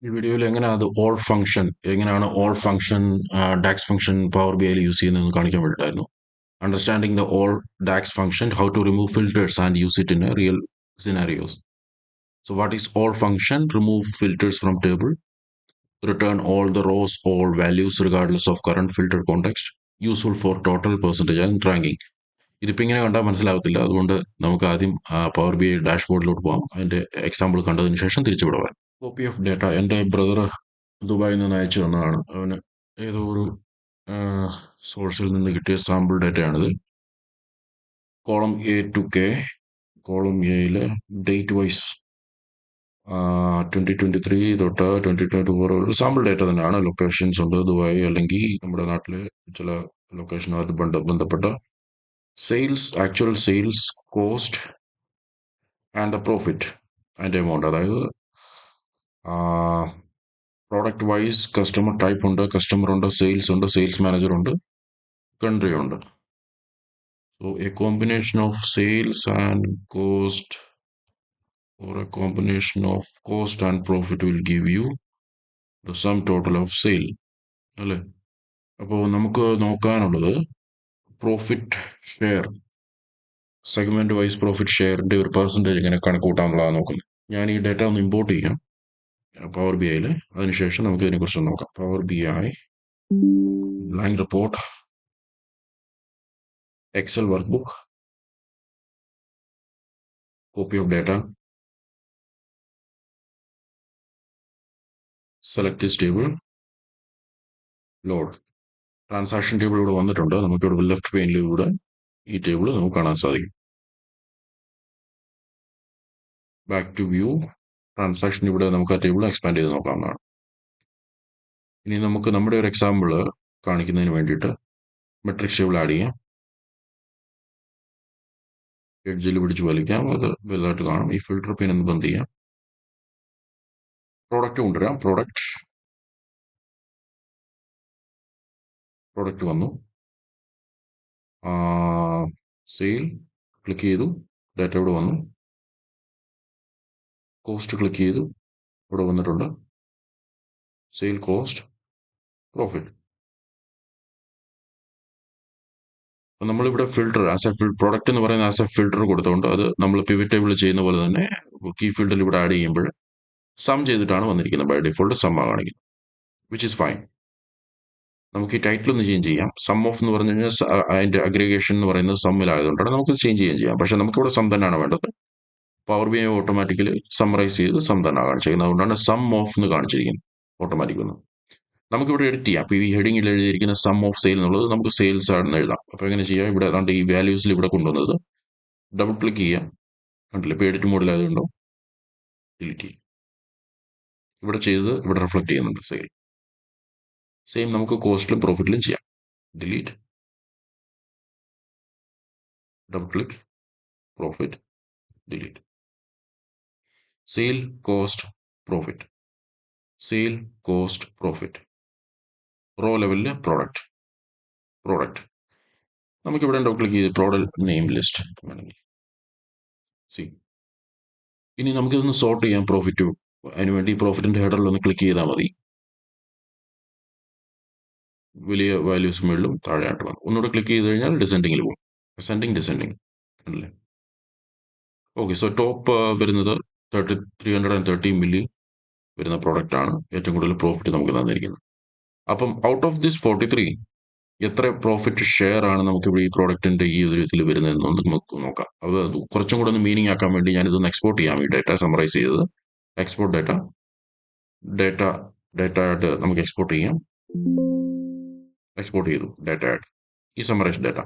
ഈ വീഡിയോയിൽ എങ്ങനെയാണ് all function DAX function power B ഐയിൽ യൂസ് ചെയ്യുന്നതെന്ന് കാണിക്കാൻ വേണ്ടിയിട്ടായിരുന്നു. Understanding the all DAX function, how to remove filters and use it in a real scenarios. So what is all function? Remove filters from table. Return all the rows, all values regardless of current filter context. Useful for total percentage and ranking. ഇതിപ്പോൾ ഇങ്ങനെ കണ്ടാൽ മനസ്സിലാകത്തില്ല. അതുകൊണ്ട് നമുക്ക് ആദ്യം power B I ഡാഷ്ബോർഡിലോട്ട് പോകാം. അതിൻ്റെ example കണ്ടതിന് ശേഷം തിരിച്ചിവിടെ വരാം. കോപ്പി ഓഫ് ഡേറ്റ എൻ്റെ ബ്രദർ ദുബായിൽ നിന്ന് അയച്ചു തന്നതാണ്. അവന് ഏതോ ഒരു സോഴ്സിൽ നിന്ന് കിട്ടിയ സാമ്പിൾ ഡേറ്റയാണിത്. Column A to K, column എയിൽ ഡേറ്റ് വൈസ് 2023 തൊട്ട് 2024 ഒരു സാമ്പിൾ ഡേറ്റ തന്നെയാണ്. ലൊക്കേഷൻസ് ഉണ്ട്, ദുബായ് അല്ലെങ്കിൽ നമ്മുടെ നാട്ടിലെ ചില ലൊക്കേഷനുമായിട്ട് ബന്ധപ്പെട്ട sales, actual sales, cost and the profit അതിൻ്റെ എമൗണ്ട്. അതായത് പ്രോഡക്റ്റ് വൈസ് കസ്റ്റമർ ടൈപ്പ് ഉണ്ട്, കസ്റ്റമർ ഉണ്ട്, സെയിൽസ് ഉണ്ട്, സെയിൽസ് മാനേജർ ഉണ്ട്, കൺട്രി ഉണ്ട്. So a combination of sales and cost, or a combination of cost and profit will give you the sum total of sale. അല്ലേ? അപ്പോൾ നമുക്ക് നോക്കാനുള്ളത് profit share, segment wise profit ഷെയറിന്റെ ഒരു percentage എങ്ങനെ കണക്കൂട്ടാന്നുള്ളതാണ് നോക്കുന്നത്. ഞാൻ ഈ ഡേറ്റ ഒന്ന് ഇമ്പോർട്ട് ചെയ്യാം പവർ ബി ഐയിൽ. അതിനുശേഷം നമുക്ക് ഇതിനെക്കുറിച്ച് നോക്കാം. Power B I blank report, Excel workbook, copy of data, select this table, load. Transaction table ഇവിടെ വന്നിട്ടുണ്ട്. നമുക്കിവിടെ ലെഫ്റ്റ് പെയിനിലൂടെ ഈ ടേബിൾ നമുക്ക് കാണാൻ സാധിക്കും. ബാക്ക് ടു വ്യൂ, ട്രാൻസാക്ഷൻ ഇവിടെ നമുക്ക് ആ ടേബിൾ എക്സ്പാൻഡ് ചെയ്ത് നോക്കാവുന്നതാണ്. ഇനി നമുക്ക് നമ്മുടെ ഒരു എക്സാമ്പിൾ കാണിക്കുന്നതിന് വേണ്ടിയിട്ട് മെട്രിക്സ് ടേബിൾ ആഡ് ചെയ്യാം. എഡ്ജിൽ പിടിച്ച് വലിക്കാം, അത് വലുതായിട്ട് കാണും. ഈ ഫിൽട്ടർ പിൻ എന്ന് ബന്ദ് ചെയ്യാം. പ്രോഡക്റ്റ് കൊണ്ടുവരാം. പ്രോഡക്റ്റ് വന്നു. സെയിൽ ക്ലിക്ക് ചെയ്തു, ഡാറ്റ ഇവിടെ വന്നു. കോസ്റ്റ് ക്ലിക്ക് ചെയ്തു, ഇവിടെ വന്നിട്ടുണ്ട്. Sale, cost, profit. നമ്മളിവിടെ ഫിൽട്ടർ പ്രോഡക്റ്റ് എന്ന് പറയുന്ന ആസ് എ ഫിൽട്ടർ കൊടുത്തുകൊണ്ട് അത് നമ്മൾ പിവറ്റ് ടേബിൾ ചെയ്യുന്ന പോലെ തന്നെ കീ ഫീൽഡിൽ ഇവിടെ ആഡ് ചെയ്യുമ്പോൾ സം ചെയ്തിട്ടാണ് വന്നിരിക്കുന്നത്. ബൈ ഡിഫോൾട്ട് സം കാണിക്കുന്നത്, വിച്ച് ഇസ് ഫൈൻ. നമുക്ക് ഈ ടൈറ്റിൽ ഒന്ന് ചേഞ്ച് ചെയ്യാം. സം ഓഫ് എന്ന് പറഞ്ഞു കഴിഞ്ഞാൽ അതിന്റെ അഗ്രിഗേഷൻ എന്ന് പറയുന്നത് സമ്മിലായതുകൊണ്ടാണ് നമുക്ക് ചേഞ്ച് ചെയ്യാം. പക്ഷെ നമുക്കിവിടെ സം തന്നെയാണ് വേണ്ടത്. Power B I automatically summarise ചെയ്ത് സം തന്നെ കാണിച്ചിരിക്കുന്നത്. അതുകൊണ്ടാണ് സം ഓഫ് എന്ന് കാണിച്ചിരിക്കുന്നത് ഓട്ടോമാറ്റിക് ഒന്ന്. നമുക്കിവിടെ എഡിറ്റ് ചെയ്യാം. അപ്പോൾ ഈ ഹെഡിങ്ങിൽ എഴുതിയിരിക്കുന്ന സം ഓഫ് സെയിൽ എന്നുള്ളത് നമുക്ക് സെയിൽസ് ആണെന്ന് എഴുതാം. അപ്പോൾ എങ്ങനെ ചെയ്യാം? ഇവിടെ ഏതാണ്ട് ഈ വാല്യൂസിൽ ഇവിടെ കൊണ്ടുവന്നത് ഡബിൾ ക്ലിക്ക് ചെയ്യാം. കണ്ടില്ല, ഇപ്പോൾ എഡിറ്റ് മോഡിലായതുകൊണ്ടോ ഡിലീറ്റ് ചെയ്യും. ഇവിടെ ചെയ്ത് ഇവിടെ റിഫ്ലക്ട് ചെയ്യുന്നുണ്ട് സെയിൽ. സെയിം നമുക്ക് കോസ്റ്റിലും പ്രോഫിറ്റിലും ചെയ്യാം. Delete, double click, profit, delete. Sale, cost, profit, sale, cost, profit. Row ലെവലിൽ പ്രോഡക്റ്റ് നമുക്കിവിടെ ഡബിൾ ക്ലിക്ക് ചെയ്ത് പ്രോഡക്റ്റ് നെയിം ലിസ്റ്റ് വേണമെങ്കിൽ സി. ഇനി നമുക്കിതൊന്ന് സോർട്ട് ചെയ്യാം. പ്രോഫിറ്റ്, അതിനുവേണ്ടി പ്രോഫിറ്റിന്റെ ഹെഡറിൽ ഒന്ന് ക്ലിക്ക് ചെയ്താൽ മതി. വലിയ വാല്യൂസ് മുകളിലും താഴെയായിട്ട് വന്നു. ഒന്നുകൂടെ ക്ലിക്ക് ചെയ്ത് കഴിഞ്ഞാൽ ഡിസെൻഡിങ്ങിൽ പോകും. ഡിസെൻഡിങ് അല്ലേ? ഓക്കെ. സോ ടോപ്പ് വരുന്നത് 330 മില്ലി വരുന്ന പ്രോഡക്റ്റ് ആണ്. ഏറ്റവും കൂടുതൽ പ്രോഫിറ്റ് നമുക്ക് തന്നിരിക്കുന്നത്. അപ്പം ഔട്ട് ഓഫ് ദിസ് 43 എത്ര പ്രോഫിറ്റ് ഷെയർ ആണ് നമുക്ക് ഈ പ്രോഡക്റ്റിന്റെ ഈ ഒരു ഇതിൽ വരുന്നതെന്ന് നമുക്ക് നോക്കാം. അത് കുറച്ചും കൂടെ ഒന്ന് മീനിങ് ആക്കാൻ വേണ്ടി ഞാനിതൊന്ന് എക്സ്പോർട്ട് ചെയ്യാം. ഈ ഡേറ്റ സമ്മറൈസ് ചെയ്തത് എക്സ്പോർട്ട് ഡേറ്റ ആയിട്ട് നമുക്ക് എക്സ്പോർട്ട് ചെയ്യാം. എക്സ്പോർട്ട് ചെയ്തു ഡേറ്റ ആയിട്ട് ഈ സമ്മറൈസ് ഡേറ്റ.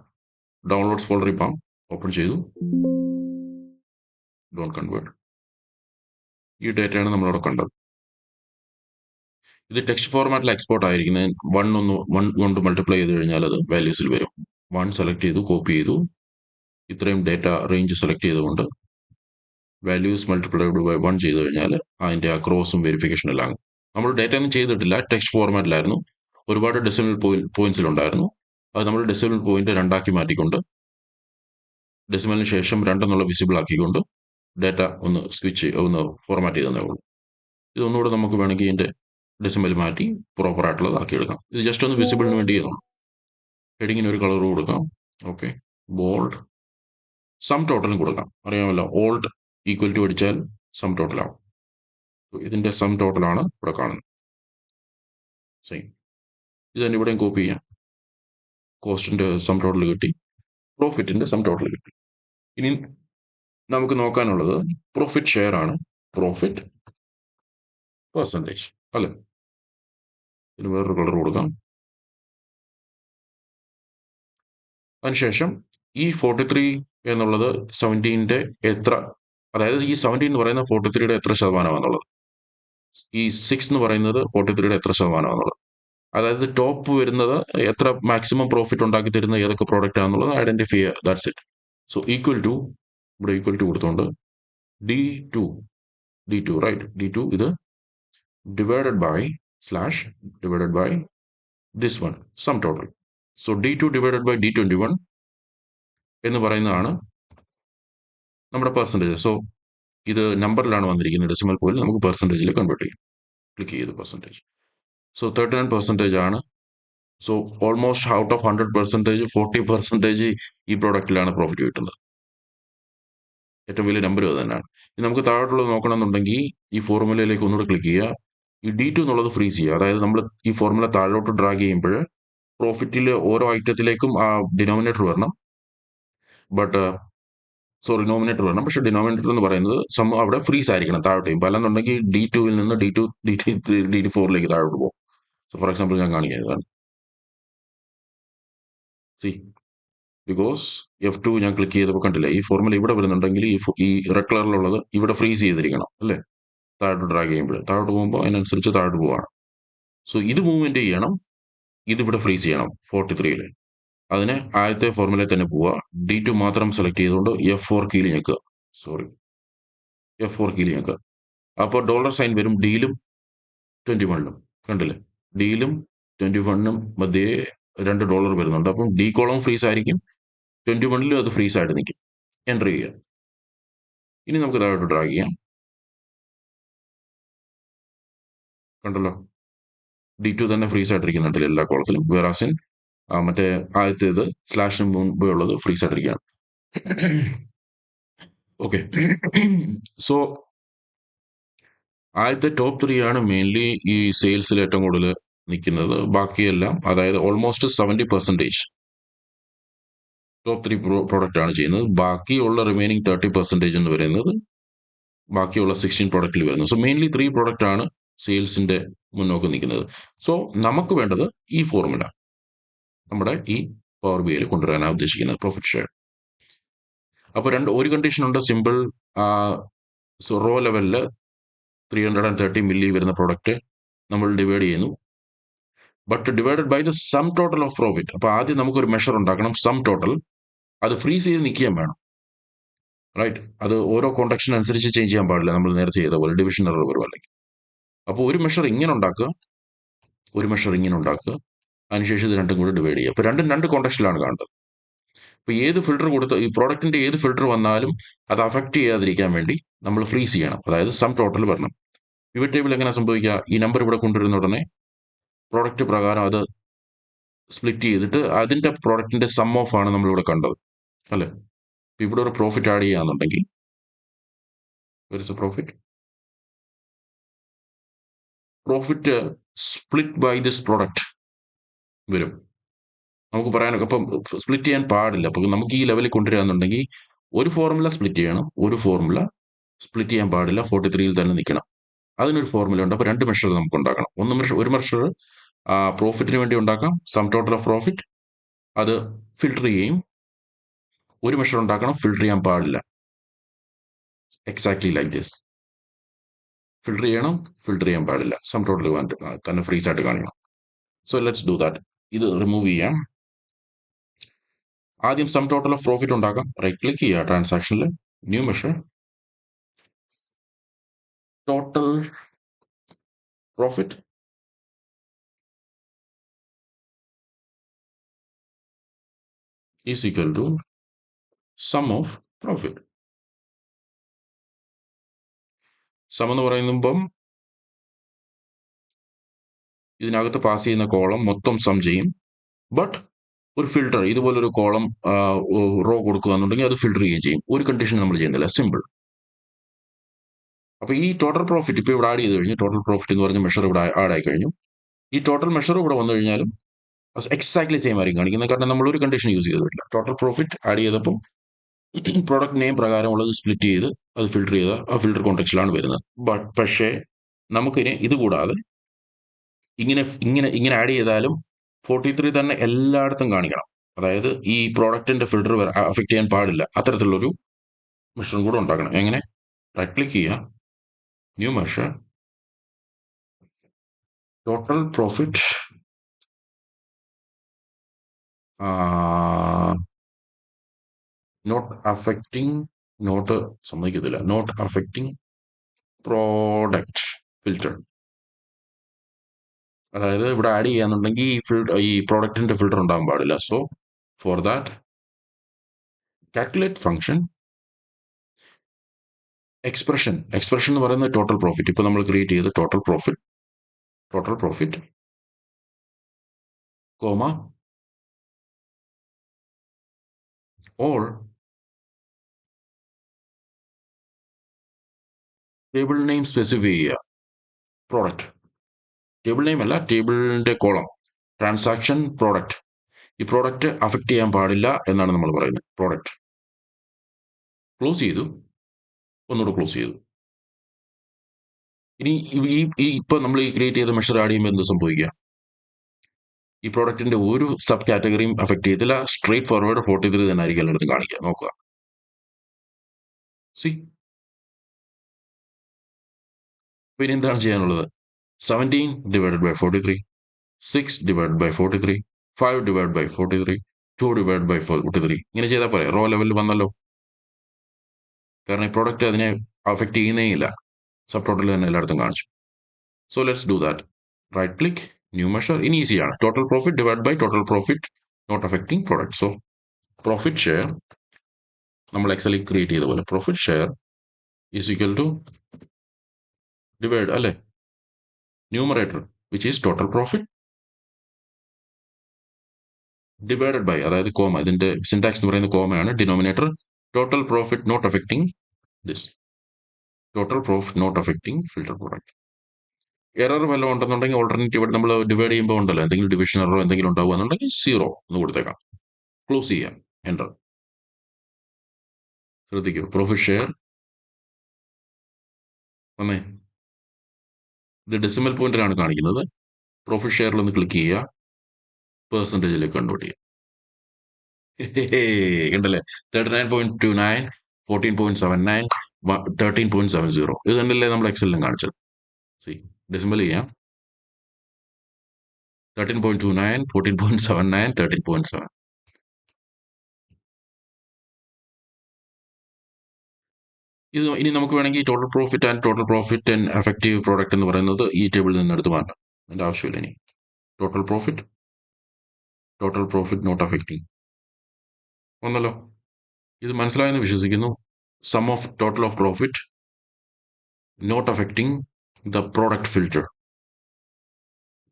ഡൗൺലോഡ്സ് ഫോൾഡറിൽ പോകാം, ഓപ്പൺ ചെയ്തു, ഡോൺ കൺവേർട്ട്. ഈ ഡേറ്റയാണ് നമ്മളവിടെ കണ്ടത്. ഇത് ടെക്സ്റ്റ് ഫോർമാറ്റിൽ എക്സ്പോർട്ട് ആയിരിക്കുന്നത്. 1 കൊണ്ട് മൾട്ടിപ്ലൈ ചെയ്ത് കഴിഞ്ഞാൽ അത് വാല്യൂസിൽ വരും. 1 സെലക്ട് ചെയ്തു, കോപ്പി ചെയ്തു, ഇത്രയും ഡേറ്റ റേഞ്ച് സെലക്ട് ചെയ്തുകൊണ്ട് വാല്യൂസ് മൾട്ടിപ്ലൈഡ് ബൈ 1 ചെയ്ത് കഴിഞ്ഞാൽ അതിന്റെ ആ ക്രോസും വെരിഫിക്കേഷൻ എല്ലാം. നമ്മൾ ഡേറ്റ ഒന്നും ചെയ്തിട്ടില്ല, ടെക്സ്റ്റ് ഫോർമാറ്റിലായിരുന്നു. ഒരുപാട് ഡെസിമൽ പോയിന്റ്സിലുണ്ടായിരുന്നു. അത് നമ്മൾ ഡെസിമൽ പോയിന്റ് 2 ആക്കി മാറ്റിക്കൊണ്ട് ഡെസിമലിന് ശേഷം 2 എന്നുള്ള വിസിബിൾ ആക്കിക്കൊണ്ട് ഡേറ്റ ഒന്ന് ഫോർമാറ്റ് ചെയ്തേ ഉള്ളൂ. ഇതൊന്നുകൂടെ നമുക്ക് വേണമെങ്കിൽ ഇതിൻ്റെ ഡെസിമൽ മാറ്റി പ്രോപ്പർ ആയിട്ടുള്ളത് ആക്കിയെടുക്കാം. ഇത് ജസ്റ്റ് ഒന്ന് വിസിബിളിന് വേണ്ടി ചെയ്യുന്നു. ഹെഡിങ്ങിന് ഒരു കളർ കൊടുക്കാം. Okay, bold. സം ടോട്ടലും കൊടുക്കാം. അറിയാമല്ലോ, ഓൾഡ് ഈക്വൽ ടു അടിച്ചാൽ സം ടോട്ടൽ ആവും. ഇതിന്റെ സം ടോട്ടലാണ് ഇവിടെ കാണുന്നത്. സെയിം ഇത് തന്നെ ഇവിടെയും കോപ്പി ചെയ്യാം. കോസ്റ്റിന്റെ സം ടോട്ടൽ കിട്ടി, പ്രോഫിറ്റിന്റെ സം ടോട്ടൽ കിട്ടി. ഇനി നമുക്ക് നോക്കാനുള്ളത് പ്രോഫിറ്റ് ഷെയർ ആണ്. പ്രോഫിറ്റ് പെർസെൻറ്റേജ് അല്ലെ. ഇതിന് വേറൊരു കളർ കൊടുക്കാം. അതിനുശേഷം ഈ 43 എന്നുള്ളത് 17ന്റെ എത്ര, അതായത് ഈ 17 എന്ന് പറയുന്നത് 43യുടെ എത്ര ശതമാനമാണെന്നുള്ളത്, ഈ 6 എന്ന് പറയുന്നത് 43യുടെ എത്ര ശതമാനമാണെന്നുള്ളത്, അതായത് ടോപ്പ് വരുന്നത് എത്ര മാക്സിമം പ്രോഫിറ്റ് ഉണ്ടാക്കി തരുന്ന ഏതൊക്കെ പ്രോഡക്റ്റ് ആണെന്നുള്ളത് ഐഡന്റിഫൈ ചെയ്യുക. That's it. So equal to, ഇവിടെ ഈക്വൽ ടു കൊടുത്തോണ്ട് D2 റൈറ്റ്, D2 ഇത് divided by this one sum total. So D2 divided by D21 എന്ന് പറയുന്നതാണ് നമ്മുടെ പെർസെൻറ്റേജ്. സോ ഇത് നമ്പറിലാണ് വന്നിരിക്കുന്നത്, ഡെസിമൽ പോയിന്റ് നമുക്ക് പെർസെൻറ്റേജിൽ കൺവേർട്ട് ചെയ്യും. ക്ലിക്ക് ചെയ്ത് പെർസെൻറ്റേജ്. സോ 39% ആണ്. സോ ഓൾമോസ്റ്റ് ഔട്ട് ഓഫ് 100%, 40% ഈ പ്രോഡക്റ്റിലാണ് പ്രോഫിറ്റ് കിട്ടുന്നത്. ഏറ്റവും വലിയ നമ്പർ അത് തന്നെയാണ്. ഇനി നമുക്ക് താഴോട്ടുള്ളത് നോക്കണമെന്നുണ്ടെങ്കിൽ ഈ ഫോർമുലയിലേക്ക് ഒന്നുകൂടെ ക്ലിക്ക് ചെയ്യുക. ഈ D2 എന്നുള്ളത് ഫ്രീസ് ചെയ്യുക. അതായത് നമ്മൾ ഈ ഫോർമുല താഴോട്ട് ഡ്രാഗ് ചെയ്യുമ്പോൾ പ്രോഫിറ്റിൽ ഓരോ ഐറ്റത്തിലേക്കും ആ ഡിനോമിനേറ്റർ വരണം. ഡിനോമിനേറ്റർ വരണം, പക്ഷെ ഡിനോമിനേറ്റർ എന്ന് പറയുന്നത് അവിടെ ഫ്രീസ് ആയിരിക്കണം താഴോട്ട് ചെയ്യുമ്പോൾ. അല്ലെന്നുണ്ടെങ്കിൽ D2-ൽ നിന്ന് D4ലേക്ക് താഴോട്ട് പോകും. സോ ഫോർ എക്സാമ്പിൾ ഞാൻ കാണിക്കുന്നത്, ബിക്കോസ് F2 ഞാൻ ക്ലിക്ക് ചെയ്തപ്പോൾ കണ്ടില്ല, ഈ ഫോർമുല ഇവിടെ വരുന്നുണ്ടെങ്കിൽ ഈ റെഡ് കളറിലുള്ളത് ഇവിടെ ഫ്രീസ് ചെയ്തിരിക്കണം അല്ലേ. താഴോട്ട് ഡ്രാഗ് ചെയ്യുമ്പോൾ താഴോട്ട് പോകുമ്പോൾ അതിനനുസരിച്ച് താഴോട്ട് പോവാണ്. സോ ഇത് മൂവ്മെന്റ് ചെയ്യണം, ഇതിവിടെ ഫ്രീസ് ചെയ്യണം 43-ൽ. അതിന് ആദ്യത്തെ ഫോർമുലയിൽ തന്നെ പോവുക, D2 മാത്രം സെലക്ട് ചെയ്തുകൊണ്ട് F4 കീയിൽ ഞെക്കുക. F4 കീയിൽ ഞെക്കുക. അപ്പോൾ ഡോളർ സൈൻ വരും D-ലും 21-ലും. കണ്ടില്ലേ, D-ലും 21-നും മധ്യേ $2 വരുന്നുണ്ട്. അപ്പം D കോളം ഫ്രീസ് ആയിരിക്കും, 21-ലും അത് ഫ്രീസ് ആയിട്ട് നിൽക്കും. എൻ്റർ ചെയ്യുക. ഇനി നമുക്ക് താഴോട്ട് ഡ്രാഗ് ചെയ്യാം. കണ്ടല്ലോ, D2 തന്നെ ഫ്രീസ് ആയിട്ടിരിക്കുന്നുണ്ടല്ലോ എല്ലാ കോളത്തിലും. വേറാസിൻ മറ്റേ ആദ്യത്തേത് സ്ലാഷിന് മുമ്പേ ഉള്ളത് ഫ്രീസ് ആയിട്ടിരിക്കുകയാണ്. ഓക്കെ, സോ ആദ്യത്തെ ടോപ്പ് 3 ആണ് മെയിൻലി ഈ സെയിൽസിൽ ഏറ്റവും കൂടുതൽ നിൽക്കുന്നത്. ബാക്കിയെല്ലാം, അതായത് ഓൾമോസ്റ്റ് 70% ടോപ്പ് 3 പ്രോഡക്റ്റ് ആണ് ചെയ്യുന്നത്. ബാക്കിയുള്ള റിമൈനിങ് 30% എന്ന് പറയുന്നത് ബാക്കിയുള്ള 16 പ്രോഡക്റ്റിൽ വരുന്നത്. സോ മെയിൻലി 3 പ്രോഡക്റ്റ് ആണ് സെയിൽസിന്റെ മുന്നോക്കം നിൽക്കുന്നത്. സോ നമുക്ക് വേണ്ടത് ഈ ഫോർമുല നമ്മുടെ ഈ പവർ ബിയിൽ കൊണ്ടുവരാനാണ് ഉദ്ദേശിക്കുന്നത്, പ്രോഫിറ്റ് ഷെയർ. അപ്പോൾ ഒരു കണ്ടീഷൻ ഉണ്ട്, സിമ്പിൾ. റോ ലെവലിൽ 330 മില്ലി വരുന്ന പ്രോഡക്റ്റ് നമ്മൾ ഡിവൈഡ് ചെയ്യുന്നു, but divided by the sum total of profit. അപ്പോൾ ആദ്യം നമുക്കൊരു മെഷർ ഉണ്ടാക്കണം, സം ടോട്ടൽ. അത് ഫ്രീസ് ചെയ്ത് നിൽക്കുകയും വേണം, റൈറ്റ്. അത് ഓരോ കോണ്ടക്സ്റ്റിനനുസരിച്ച് ചേഞ്ച് ചെയ്യാൻ പാടില്ല, നമ്മൾ നേരത്തെ ചെയ്ത പോലെ ഡിവിഷൻ എറർ വരും അല്ലെങ്കിൽ. അപ്പോൾ ഒരു മെഷർ ഇങ്ങനെ ഉണ്ടാക്കുക, അതിനുശേഷം ഇത് രണ്ടും കൂടി ഡിവൈഡ് ചെയ്യുക. അപ്പോൾ രണ്ടും രണ്ട് കോണ്ടക്സ്റ്റിലാണ് കാണേണ്ടത്. ഇപ്പോൾ ഏത് ഫിൽറ്റർ കൊടുത്ത ഈ പ്രോഡക്റ്റിന്റെ ഏത് ഫിൽറ്റർ വന്നാലും അത് അഫക്റ്റ് ചെയ്യാതിരിക്കാൻ വേണ്ടി നമ്മൾ ഫ്രീസ് ചെയ്യണം, അതായത് സം ടോട്ടൽ വരണം. പിവറ്റ് ടേബിൾ എങ്ങനെ സംഭവിക്കുക, ഈ നമ്പർ ഇവിടെ കൊണ്ടുവരുന്ന ഉടനെ പ്രോഡക്റ്റ് പ്രകാരം അത് സ്പ്ലിറ്റ് ചെയ്തിട്ട് അതിന്റെ പ്രോഡക്റ്റിന്റെ സം ഓഫ് ആണ് നമ്മളിവിടെ കണ്ടത് അല്ലേ. ഇവിടെ ഒരു പ്രോഫിറ്റ് ആഡ് ചെയ്യാന്നുണ്ടെങ്കിൽ profit split by this product വരും. നമുക്ക് പറയാനൊക്കെ അപ്പം സ്പ്ലിറ്റ് ചെയ്യാൻ പാടില്ല. അപ്പോൾ നമുക്ക് ഈ ലെവലിൽ കൊണ്ടുവരികയാണെന്നുണ്ടെങ്കിൽ ഒരു ഫോർമുല സ്പ്ലിറ്റ് ചെയ്യണം, ഒരു ഫോർമുല സ്പ്ലിറ്റ് ചെയ്യാൻ പാടില്ല, 43-ൽ തന്നെ നിൽക്കണം. അതിനൊരു ഫോർമുല ഉണ്ട്. അപ്പോൾ രണ്ട് മെഷർ നമുക്ക് ഉണ്ടാക്കണം. ഒരു മെഷർ പ്രോഫിറ്റിന് വേണ്ടി ഉണ്ടാക്കാം, സം ടോട്ടൽ ഓഫ് പ്രോഫിറ്റ്. അത് ഫിൽട്ടർ ചെയ്യും. ഒരു മെഷർ ഉണ്ടാക്കണം, ഫിൽട്ടർ ചെയ്യാൻ പാടില്ല. Exactly like this. ഫിൽട്ടർ ചെയ്യണം, ഫിൽട്ടർ ചെയ്യാൻ പാടില്ല, സം ടോട്ടൽ തന്നെ ഫ്രീസ് ആയിട്ട് കാണിക്കണം. So let's do that. ഇത് റിമൂവ് ചെയ്യാം. ആദ്യം സം ടോട്ടൽ ഓഫ് പ്രോഫിറ്റ് ഉണ്ടാക്കാം. റൈറ്റ് ക്ലിക്ക് ചെയ്യുക, ട്രാൻസാക്ഷനിൽ new measure, total profit is equal to sum of profit. Sum എന്ന് പറയുമ്പം ഇതിനകത്ത് പാസ് ചെയ്യുന്ന കോളം മൊത്തം സം ചെയ്യും. ബട്ട് ഒരു ഫിൽട്ടർ ഇതുപോലൊരു കോളം റോ കൊടുക്കുകയെന്നുണ്ടെങ്കിൽ അത് ഫിൽട്ടർ ചെയ്യുകയും ചെയ്യും. ഒരു കണ്ടീഷൻ നമ്മൾ ചെയ്യുന്നില്ല, സിമ്പിൾ. അപ്പോൾ ഈ ടോട്ടൽ പ്രോഫിറ്റ് ഇപ്പോൾ ഇവിടെ ആഡ് ചെയ്ത് കഴിഞ്ഞു. ടോട്ടൽ പ്രോഫിറ്റ് എന്ന് പറഞ്ഞ മെഷർ ഇവിടെ ആഡ് ആയി കഴിഞ്ഞു. ഈ ടോട്ടൽ മെഷർ ഇവിടെ വന്നു കഴിഞ്ഞാലും എക്സാക്ട്ലി സെയിം ആയിരിക്കും കാണിക്കുന്നത്. കാരണം നമ്മൾ ഒരു കണ്ടീഷൻ യൂസ് ചെയ്തിട്ടില്ല. ടോട്ടൽ പ്രോഫിറ്റ് ആഡ് ചെയ്തപ്പം പ്രോഡക്റ്റ് നെയിം പ്രകാരമുള്ളത് സ്പ്ലിറ്റ് ചെയ്ത് അത് ഫിൽട്ടർ ചെയ്ത് ആ ഫിൽട്ടർ കോണ്ടെക്സ്റ്റിലാണ് വരുന്നത്. പക്ഷേ നമുക്കിനി ഇത് കൂടാതെ ഇങ്ങനെ ഇങ്ങനെ ഇങ്ങനെ ആഡ് ചെയ്താലും 43 തന്നെ എല്ലായിടത്തും കാണിക്കണം. അതായത് ഈ പ്രോഡക്റ്റിന്റെ ഫിൽട്ടർ അഫക്റ്റ് ചെയ്യാൻ പാടില്ല. അത്തരത്തിലുള്ളൊരു മെഷറും കൂടെ ഉണ്ടാക്കണം. എങ്ങനെ? റൈറ്റ് ക്ലിക്ക് ചെയ്യുക, new measure, total profit not affecting, not സമ്മതിക്കത്തില്ല, നോട്ട് അഫക്റ്റിംഗ് പ്രോഡക്റ്റ് ഫിൽറ്റർ. അതായത് ഇവിടെ ആഡ് ചെയ്യാന്നുണ്ടെങ്കിൽ ഈ പ്രോഡക്റ്റിന്റെ ഫിൽട്ടർ ഉണ്ടാകാൻ പാടില്ല. So for that calculate function expression എന്ന് പറയുന്നത് ടോട്ടൽ പ്രോഫിറ്റ്. ഇപ്പൊ നമ്മൾ ക്രിയേറ്റ് ചെയ്ത് total profit comma all table name specify ചെയ്യുക. പ്രോഡക്റ്റ് ടേബിൾ നെയിം അല്ല, ടേബിളിന്റെ കോളം ട്രാൻസാക്ഷൻ പ്രോഡക്റ്റ്. ഈ പ്രോഡക്റ്റ് അഫക്റ്റ് ചെയ്യാൻ പാടില്ല എന്നാണ് നമ്മൾ പറയുന്നത്. പ്രോഡക്റ്റ് ക്ലോസ് ചെയ്തു, ഒന്നുകൂടെ ക്ലോസ് ചെയ്തു. ഇനി ഇപ്പൊ നമ്മൾ ഈ ക്രിയേറ്റ് ചെയ്ത മെഷർ ആഡ് ചെയ്യുമ്പോൾ എന്ത് സംഭവിക്കുക? ഈ പ്രോഡക്റ്റിന്റെ ഒരു സബ് കാറ്റഗറിയും അഫക്ട് ചെയ്തില്ല. സ്ട്രേറ്റ് ഫോർവേഡ് 43 തന്നെ ആയിരിക്കും എല്ലായിടത്തും കാണിക്കുക. നോക്കുക, സി. പിന്നെ എന്താണ് ചെയ്യാനുള്ളത്? 17 divided by 43, 6 divide by 43, 5 divide by 43, 2 divide by 43. ഇങ്ങനെ ചെയ്താൽ പോരെ? റോ ലെവലിൽ വന്നല്ലോ. കാരണം ഈ പ്രോഡക്റ്റ് അതിനെ അഫക്ട് ചെയ്യുന്നേ ഇല്ല. സബ് ടോട്ടൽ തന്നെ എല്ലായിടത്തും കാണിച്ചു. So let's do that. Right click, new measure. ഇനി ഈസിയാണ്. Total profit divide by total profit not affecting product. So profit share നമ്മൾ എക്സലിൽ ക്രിയേറ്റ് ചെയ്ത പോലെ profit share is equal to divide അല്ലേ, numerator which is total profit divided by, അതായത് comma. ഇതിന്റെ syntax എന്ന് പറയുന്നത് കോമയാണ്. Denominator total profit not affecting this, total profit not affecting filter product. Error വല്ലതും ഉണ്ടെന്നുണ്ടെങ്കിൽ ഓൾട്ടർനേറ്റീവ് നമ്മൾ ഡിവൈഡ് ചെയ്യുമ്പോൾ ഉണ്ടല്ലോ എന്തെങ്കിലും ഡിവിഷൻ എററോ എന്തെങ്കിലും ഉണ്ടാവുകയെന്നുണ്ടെങ്കിൽ 0 എന്ന് കൊടുത്തേക്കാം. ക്ലോസ് ചെയ്യാം, എൻ്റർ. ശ്രദ്ധിക്കൂ, പ്രോഫിറ്റ് ഷെയർ വന്നേ, ഇത് ഡെസിമൽ പോയിന്റിലാണ് കാണിക്കുന്നത്. പ്രോഫിറ്റ് ഷെയറിൽ ഒന്ന് ക്ലിക്ക് ചെയ്യുക, പെർസെൻറ്റേജിലേക്ക് കൺവേർട്ട് ചെയ്യുക. ഉണ്ടല്ലേ, 39.29, 14.79, 13.70. ഇത് തന്നെയല്ലേ നമ്മൾ എക്സലിലും കാണിച്ചത്. സി, ഡെസിമൽ ചെയ്യാം. 13.29, 14.79, 13.7. ഇത് ഇനി നമുക്ക് വേണമെങ്കിൽ total profit and effective product എന്ന് പറയുന്നത് ഈ ടേബിളിൽ നിന്ന് എടുത്ത് മാറ്റാം. അതിൻ്റെ ആവശ്യമില്ല. ഇനി ടോട്ടൽ പ്രോഫിറ്റ് നോട്ട് അഫക്റ്റിംഗ് വന്നല്ലോ. ഇത് മനസ്സിലായെന്ന് വിശ്വസിക്കുന്നു. Sum of total of profit not affecting the product filter.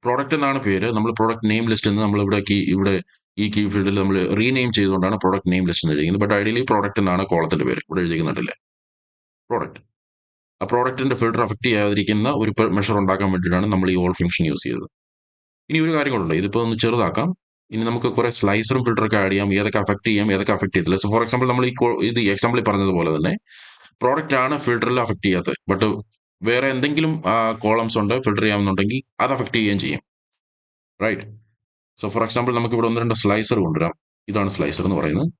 Product എന്നാണ് പേര്. നമ്മൾ പ്രോഡക്റ്റ് നെയിം ലിസ്റ്റ് എന്ന് നമ്മൾ ഇവിടെ ഈ കീ ഫീൽഡിൽ നമ്മൾ റീനെയിം ചെയ്തുകൊണ്ടാണ് പ്രോഡക്റ്റ് നെയിം ലിസ്റ്റ് എന്ന് എഴുതിക്കുന്നത്. ബട്ട് ഐഡിയലി പ്രോഡക്റ്റ് എന്നാണ് കോളത്തിന്റെ പേര്. ഇവിടെ എഴുതിക്കുന്നുണ്ടല്ലേ, പ്രോഡക്റ്റ്. ആ പ്രോഡക്റ്റിന്റെ ഫിൽട്ടർ അഫക്ട് ചെയ്യാതിരിക്കുന്ന ഒരു മെഷർ ഉണ്ടാക്കാൻ വേണ്ടിയിട്ടാണ് നമ്മൾ ഈ ഓൾ ഫംഗ്ഷൻ യൂസ് ചെയ്തത്. ഇനി ഒരു കാര്യം കൂടെ ഉണ്ട്, ഇതിപ്പോൾ ഒന്ന് ചെറുതാക്കാം. ഇനി നമുക്ക് കുറെ സ്ലൈസറും ഫിൽട്ടറൊക്കെ ആഡ് ചെയ്യാം. ഏതൊക്കെ അഫക്ട് ചെയ്യാം, ഏതൊക്കെ അഫക്ട് ചെയ്തില്ല. സോ ഫോർ എക്സാമ്പിൾ നമ്മൾ ഇത് എക്സാമ്പിളിൽ പറഞ്ഞതുപോലെ തന്നെ പ്രോഡക്റ്റ് ആണ് ഫിൽട്ടറിൽ അഫക്ട് ചെയ്യാത്തത്. ബട്ട് വേറെ എന്തെങ്കിലും കോളംസ് ഉണ്ട് ഫിൽട്ടർ ചെയ്യാമെന്നുണ്ടെങ്കിൽ അത് അഫക്ട് ചെയ്യുകയും ചെയ്യും. റൈറ്റ്. സോ ഫോർ എക്സാമ്പിൾ നമുക്ക് ഇവിടെ 1-2 സ്ലൈസർ കൊണ്ടുവരാം. ഇതാണ് സ്ലൈസർ എന്ന് പറയുന്നത്.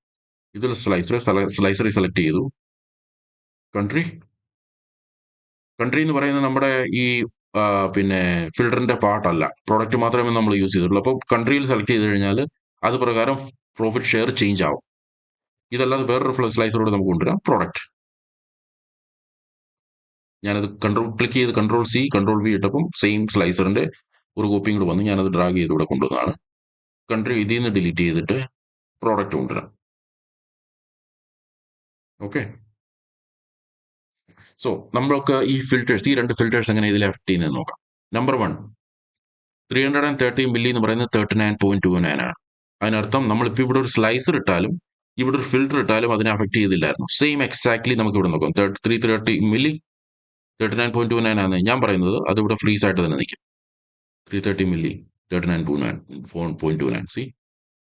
ഇതിൽ സ്ലൈസർ സെലക്ട് ചെയ്തു. കൺട്രി എന്ന് പറയുന്നത് നമ്മുടെ ഈ പിന്നെ ഫിൽട്ടറിന്റെ പാർട്ടല്ല, പ്രോഡക്റ്റ് മാത്രമേ നമ്മൾ യൂസ് ചെയ്തിട്ടുള്ളൂ. അപ്പോൾ കൺട്രിയിൽ സെലക്ട് ചെയ്ത് കഴിഞ്ഞാൽ അത് പ്രകാരം പ്രോഫിറ്റ് ഷെയർ ചേഞ്ച് ആവും. ഇതല്ലാതെ വേറൊരു സ്ലൈസറോട് നമുക്ക് കൊണ്ടുവരാം, പ്രോഡക്റ്റ്. ഞാനത് ക്ലിക്ക് ചെയ്ത് Ctrl+C Ctrl+V ഇട്ടപ്പം സെയിം സ്ലൈസറിന്റെ ഒരു കോപ്പിയും കൂടെ വന്ന് ഞാനത് ഡ്രാഗ് ചെയ്ത് ഇവിടെ കൊണ്ടുവന്നതാണ്. കൺട്രി ഇതിൽ നിന്ന് ഡിലീറ്റ് ചെയ്തിട്ട് പ്രോഡക്റ്റ് കൊണ്ടുവരാം. ഓക്കെ. സോ നമ്മൾക്ക് ഈ 2 ഫിൽറ്റേഴ്സ് എങ്ങനെ ഇതിൽ അഫക്ട് ചെയ്യുന്നത് നോക്കാം. നമ്പർ 1, 330 മില്ലി എന്ന് പറയുന്നത് 39.29 ആണ്. അതിനർത്ഥം നമ്മളിപ്പോൾ ഇവിടെ ഒരു സ്ലൈസർ ഇട്ടാലും ഇവിടെ ഒരു ഫിൽറ്റർ ഇട്ടാലും അതിനെ അഫക്ട് ചെയ്തില്ലായിരുന്നു. സെയിം എക്സാക്ട്ലി നമുക്ക് ഇവിടെ നോക്കാം. 330 മില്ലി 39.29 ആണ് ഞാൻ പറയുന്നത്. അത് ഇവിടെ ഫ്രീസ് ആയിട്ട് തന്നെ നിൽക്കും. 330 മില്ലി 39.29 സി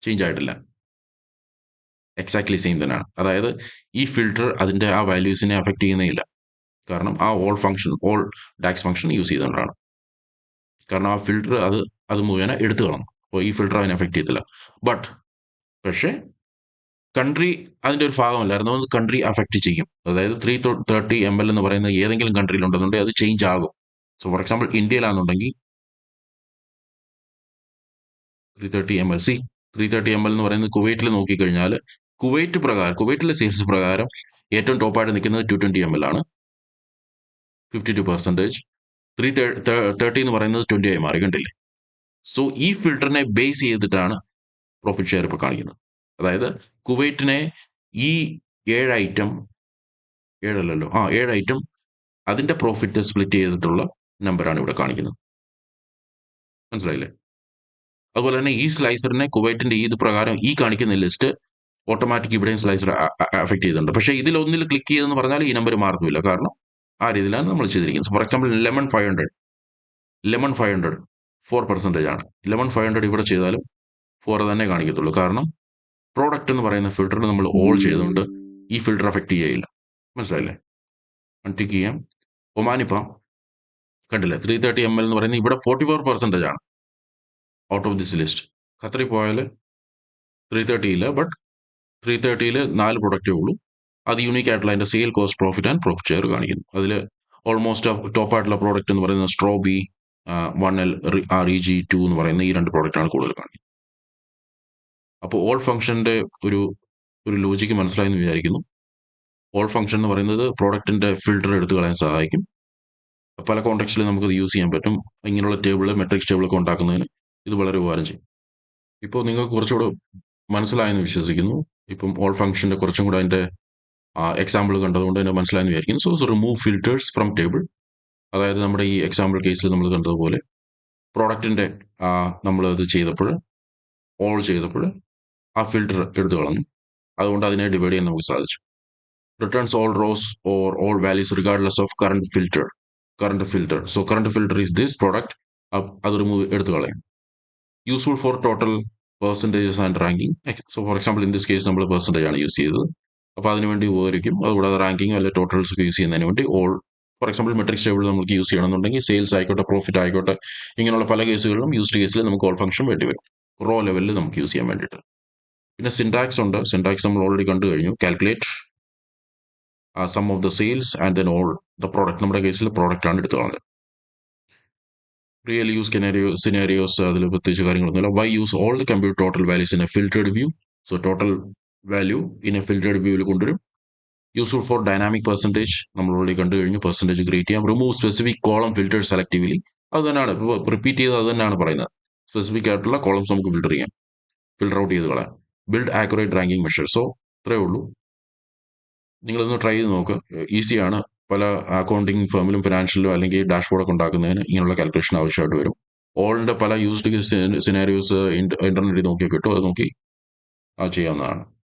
ചേഞ്ച് ആയിട്ടില്ല. എക്സാക്ട്ലി സെയിം തന്നെയാണ്. അതായത് ഈ ഫിൽറ്റർ അതിൻ്റെ ആ വാല്യൂസിനെ അഫക്ട് ചെയ്യുന്നേ ഇല്ല. കാരണം ആ ഓൾ ഡാക്സ് ഫംഗ്ഷൻ യൂസ് ചെയ്തുകൊണ്ടാണ്. കാരണം ആ ഫിൽറ്റർ അത് മുഖേന എടുത്തു കളണം. അപ്പോൾ ഈ ഫിൽറ്റർ അതിനെ അഫക്ട് ചെയ്തില്ല. പക്ഷേ കൺട്രി അതിൻ്റെ ഒരു ഭാഗമല്ലായിരുന്നു. അത് കൺട്രി അഫക്റ്റ് ചെയ്യും. അതായത് 330 ml എന്ന് പറയുന്ന ഏതെങ്കിലും കൺട്രിയിൽ ഉണ്ടെന്നുണ്ടെങ്കിൽ അത് ചേഞ്ച് ആകും. സോ ഫോർ എക്സാമ്പിൾ ഇന്ത്യയിലാണെന്നുണ്ടെങ്കിൽ 330 ml 330 ml എന്ന് പറയുന്നത് കുവൈറ്റിൽ നോക്കിക്കഴിഞ്ഞാൽ കുവൈറ്റിലെ സെയിൽസ് പ്രകാരം ഏറ്റവും ടോപ്പായിട്ട് നിൽക്കുന്നത് 220 ml ആണ്. 52%. 330 എന്ന് പറയുന്നത് 20 ആയി മാറി, കണ്ടില്ലേ? സോ ഈ ഫിൽറ്ററിനെ ബേസ് ചെയ്തിട്ടാണ് പ്രോഫിറ്റ് ഷെയർ ഇപ്പോൾ കാണിക്കുന്നത്. അതായത് കുവൈറ്റിനെ ഈ 7 ഐറ്റം അതിൻ്റെ പ്രോഫിറ്റ് സ്പ്ലിറ്റ് ചെയ്തിട്ടുള്ള നമ്പറാണ് ഇവിടെ കാണിക്കുന്നത്. മനസ്സിലായില്ലേ? അതുപോലെ തന്നെ ഈ സ്ലൈസറിനെ കുവൈറ്റിൻ്റെ ഇത് പ്രകാരം ഈ കാണിക്കുന്ന ലിസ്റ്റ് ഓട്ടോമാറ്റിക് ഇവിടെയും സ്ലൈസർ അഫക്ട് ചെയ്തിട്ടുണ്ട്. പക്ഷേ ഇതിലൊന്നിൽ ക്ലിക്ക് ചെയ്തെന്ന് പറഞ്ഞാൽ ഈ നമ്പർ മാറുന്നില്ല. കാരണം ആ രീതിയിലാണ് നമ്മൾ ചെയ്തിരിക്കുന്നത്. ഫോർ എക്സാമ്പിൾ ലെമൺ 500 4% ആണ്. ലെമൺ 500 ഇവിടെ ചെയ്താലും 4 തന്നെ കാണിക്കത്തുള്ളൂ. കാരണം പ്രോഡക്റ്റ് എന്ന് പറയുന്ന ഫിൽറ്ററിന് നമ്മൾ ഓൾ ചെയ്തുകൊണ്ട് ഈ ഫിൽറ്റർ അഫക്ട് ചെയ്യില്ല. മനസ്സിലായില്ലേ? അൺടിക്ക് ചെയ്യാം. ഒമാനിപ്പ കണ്ടില്ലേ, 330 ml എന്ന് പറയുന്നത് ഇവിടെ 44% ആണ് ഔട്ട് ഓഫ് ദിസ് ലിസ്റ്റ്. ഖത്തറിൽ പോയാൽ 330 ഇല്ല, ബട്ട് 330ൽ 4 പ്രൊഡക്റ്റേ ഉള്ളൂ. അത് യൂണീക്ക് ആയിട്ടുള്ള അതിൻ്റെ sale cost profit and profit share കാണിക്കുന്നു. അതിൽ ഓൾമോസ്റ്റ് ടോപ്പായിട്ടുള്ള പ്രോഡക്റ്റ് എന്ന് പറയുന്നത് സ്ട്രോബി 1L REG2 എന്ന് പറയുന്ന ഈ 2 പ്രോഡക്റ്റാണ് കൂടുതൽ കാണിക്കുന്നത്. അപ്പോൾ ഓൾ ഫംഗ്ഷൻ്റെ ഒരു ലോജിക്ക് മനസ്സിലായെന്ന് വിചാരിക്കുന്നു. ഓൾ ഫംഗ്ഷൻ എന്ന് പറയുന്നത് പ്രോഡക്റ്റിൻ്റെ ഫിൽറ്റർ എടുത്തു കളയാൻ സഹായിക്കും. പല കോണ്ടെക്സ്റ്റിൽ നമുക്കത് യൂസ് ചെയ്യാൻ പറ്റും. ഇങ്ങനെയുള്ള മെട്രിക്സ് ടേബിളൊക്കെ ഉണ്ടാക്കുന്നതിന് ഇത് വളരെ ഉപകാരം ചെയ്യും. ഇപ്പോൾ നിങ്ങൾക്ക് കുറച്ചുകൂടെ മനസ്സിലായെന്ന് വിശ്വസിക്കുന്നു. ഇപ്പം ഓൾ ഫംഗ്ഷൻ്റെ കുറച്ചും കൂടെ അതിൻ്റെ എക്സാമ്പിൾ കണ്ടതുകൊണ്ട് തന്നെ മനസ്സിലായെന്ന് വിചാരിക്കുന്നു. So remove filters from table. അതായത് നമ്മുടെ ഈ എക്സാമ്പിൾ കേസിൽ നമ്മൾ കണ്ടതുപോലെ പ്രോഡക്റ്റിൻ്റെ നമ്മളത് ഓൾ ചെയ്തപ്പോൾ ആ ഫിൽറ്റർ എടുത്തു കളഞ്ഞു. അതുകൊണ്ട് അതിനെ ഡിവൈഡ് ചെയ്യാൻ നമുക്ക് സാധിച്ചു. Returns all rose or all values regardless of current filter. So current filter is this product. അത് എടുത്തു കളയാം. Useful for total percentages and ranking. So for example in this case നമ്മൾ പെർസെൻറ്റേജ് ആണ് യൂസ് ചെയ്തത്. അപ്പോൾ അതിനുവേണ്ടി ഉപകരിക്കും. അതുകൂടാതെ റാങ്കിങ് അല്ലെങ്കിൽ ടോട്ടൽസ് ഒക്കെ യൂസ് ചെയ്യുന്നതിന് വേണ്ടി ഫോർ എക്സാമ്പിൾ മെട്രിക്സ് ടേബിൾ നമുക്ക് യൂസ് ചെയ്യണമെന്നുണ്ടെങ്കിൽ സെയിൽസ് ആയിക്കോട്ടെ, പ്രോഫിറ്റ് ആയിക്കോട്ടെ, ഇങ്ങനെയുള്ള പല കേസുകളിലും യൂസ്ഡ് കേസിൽ നമുക്ക് ഓൾ ഫംഗ്ഷൻ വേണ്ടി വരും. റോ ലെവലിൽ നമുക്ക് യൂസ് ചെയ്യാൻ വേണ്ടിയിട്ട്. പിന്നെ സിൻടാക്സ് ഉണ്ട്. സിൻടാക്സ് നമ്മൾ ഓൾറെഡി കണ്ടു കഴിഞ്ഞു. Calculate sum of the sales and then all the product. നമ്മുടെ കേസിൽ പ്രോഡക്റ്റ് ആണ് എടുത്തു കളഞ്ഞത്. റിയൽ യൂസ് സിനാരിയോസ് അതിൽ പ്രത്യേകിച്ച് കാര്യങ്ങളൊന്നുമില്ല. Why use all the compute total values in a filtered view. So total value in a filtered വ്യൂവിൽ കൊണ്ടുവരും. യൂസ്ഫുൾ ഫോർ ഡൈനാമിക് പെർസെൻറ്റേജ് നമ്മൾ ഓൾറെഡി കണ്ടു കഴിഞ്ഞു. പെർസെൻറ്റേജ് ക്രിയേറ്റ് ചെയ്യാം. Remove specific column filter selectively. അത് തന്നെയാണ് റിപ്പീറ്റ് ചെയ്ത് അത് തന്നെയാണ് പറയുന്നത്. സ്പെസിഫിക് ആയിട്ടുള്ള കോളംസ് നമുക്ക് ഫിൽറ്റർ ഔട്ട് ചെയ്ത് കളയാം. Build accurate ranking measure. So ഇത്രയേ ഉള്ളൂ. നിങ്ങളൊന്ന് ട്രൈ ചെയ്ത് നോക്ക്. ഈസിയാണ്. പല അക്കൗണ്ടിങ് ഫേമിലും ഫിനാൻഷ്യലിലും അല്ലെങ്കിൽ ഡാഷ്ബോർഡൊക്കെ ഉണ്ടാക്കുന്നതിന് ഇങ്ങനെയുള്ള കാൽക്കുലേഷൻ ആവശ്യമായിട്ട് വരും. ഓളിൻ്റെ പല യൂസ്ഡ് സിനാരിയോസ് ഇൻ്റർനെറ്റിൽ നോക്കിയാൽ കിട്ടും. അത് നോക്കി ചെയ്യാവുന്നതാണ്.